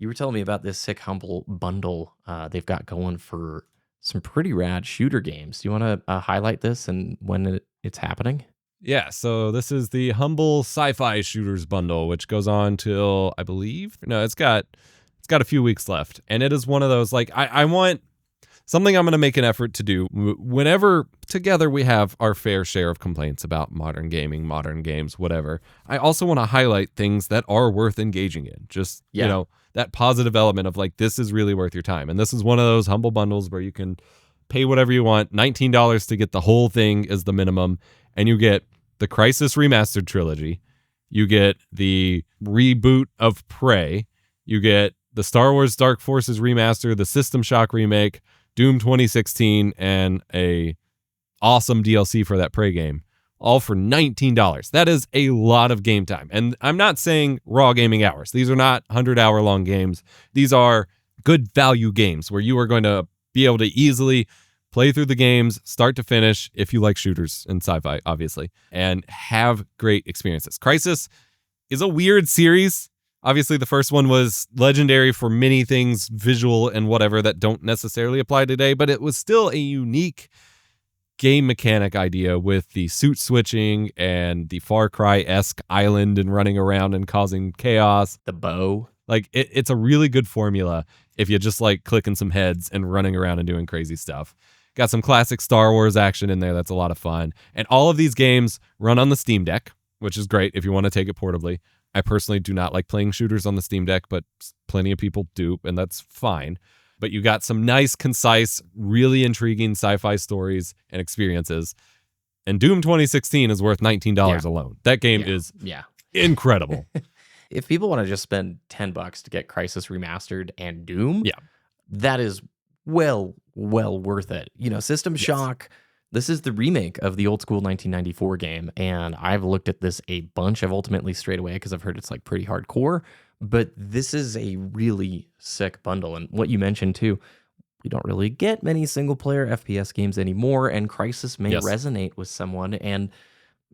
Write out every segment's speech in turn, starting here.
You were telling me about this sick Humble Bundle they've got going for some pretty rad shooter games. Do you want to highlight this and when it's happening? Yeah, so this is the Humble Sci-Fi Shooters Bundle, which goes on till, I believe, no, it's got a few weeks left. And it is one of those, like, I want something I'm going to make an effort to do whenever together we have our fair share of complaints about modern gaming, modern games, whatever. I also want to highlight things that are worth engaging in. Just, you know, that positive element of like, this is really worth your time. And this is one of those Humble Bundles where you can pay whatever you want. $19 to get the whole thing is the minimum. And you get the Crysis Remastered Trilogy. You get the reboot of Prey. You get the Star Wars Dark Forces Remaster, the System Shock Remake, Doom 2016, and a awesome DLC for that Prey game, all for $19. That is a lot of game time. And I'm not saying raw gaming hours. These are not 100-hour long games. These are good value games where you are going to be able to easily play through the games, start to finish, if you like shooters and sci-fi, obviously, and have great experiences. Crysis is a weird series. Obviously, the first one was legendary for many things, visual and whatever, that don't necessarily apply today, but it was still a unique game mechanic idea with the suit switching and the Far Cry-esque island and running around and causing chaos. The bow. Like, it's a really good formula if you just like clicking some heads and running around and doing crazy stuff. Got some classic Star Wars action in there that's a lot of fun. And all of these games run on the Steam Deck, which is great if you want to take it portably. I personally do not like playing shooters on the Steam Deck, but plenty of people do, and that's fine. But you got some nice, concise, really intriguing sci-fi stories and experiences. And Doom 2016 is worth $19 alone. That game is incredible. If people want to just spend $10 to get Crysis Remastered and Doom, that is well worth it. You know, System Shock, this is the remake of the old school 1994 game, and I've looked at this a bunch. I've ultimately strayed away because I've heard it's like pretty hardcore, but this is a really sick bundle. And what you mentioned too, we don't really get many single player FPS games anymore, and Crysis may resonate with someone. And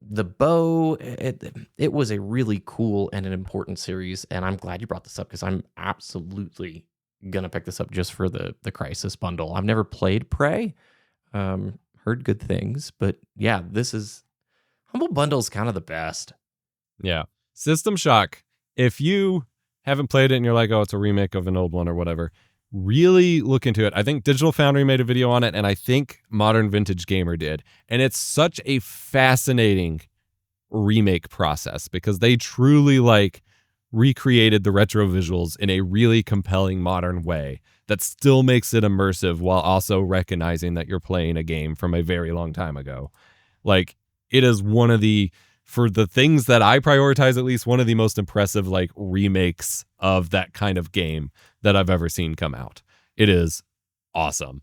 the bow, it was a really cool and an important series, and I'm glad you brought this up because I'm absolutely gonna pick this up just for the Crysis bundle. I've never played Prey, heard good things, but yeah, this is Humble Bundle's kind of the best. Yeah, System Shock. If you haven't played it and you're like, oh, it's a remake of an old one or whatever, really look into it. I think Digital Foundry made a video on it, and I think Modern Vintage Gamer did. And it's such a fascinating remake process because they truly like recreated the retro visuals in a really compelling modern way that still makes it immersive while also recognizing that you're playing a game from a very long time ago. Like, it is one of the, for the things that I prioritize, at least one of the most impressive like remakes of that kind of game that I've ever seen come out. It is awesome.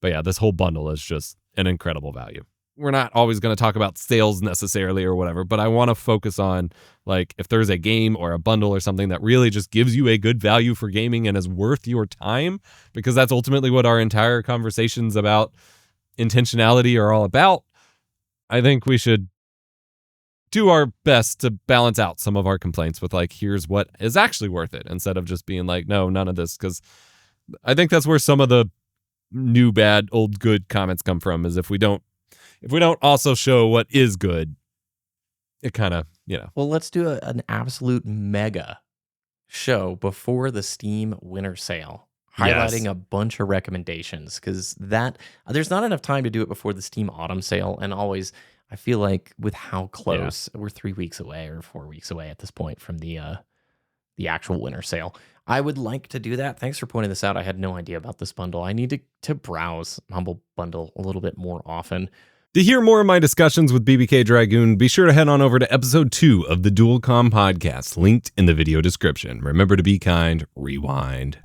But yeah, this whole bundle is just an incredible value. We're not always going to talk about sales necessarily or whatever, but I want to focus on like if there's a game or a bundle or something that really just gives you a good value for gaming and is worth your time, because that's ultimately what our entire conversations about intentionality are all about. I think we should do our best to balance out some of our complaints with like, here's what is actually worth it, instead of just being like, no, none of this. Because I think that's where some of the new bad, old good comments come from, is if we don't also show what is good, it kind of, you know. Well, let's do an absolute mega show before the Steam winter sale, highlighting a bunch of recommendations, because that there's not enough time to do it before the Steam autumn sale. And always, I feel like with how close we're 3 weeks away or 4 weeks away at this point from the actual winter sale, I would like to do that. Thanks for pointing this out. I had no idea about this bundle. I need to browse Humble Bundle a little bit more often. To hear more of my discussions with BBK Dragoon, be sure to head on over to episode 2 of the Dual Comm podcast, linked in the video description. Remember to be kind, rewind.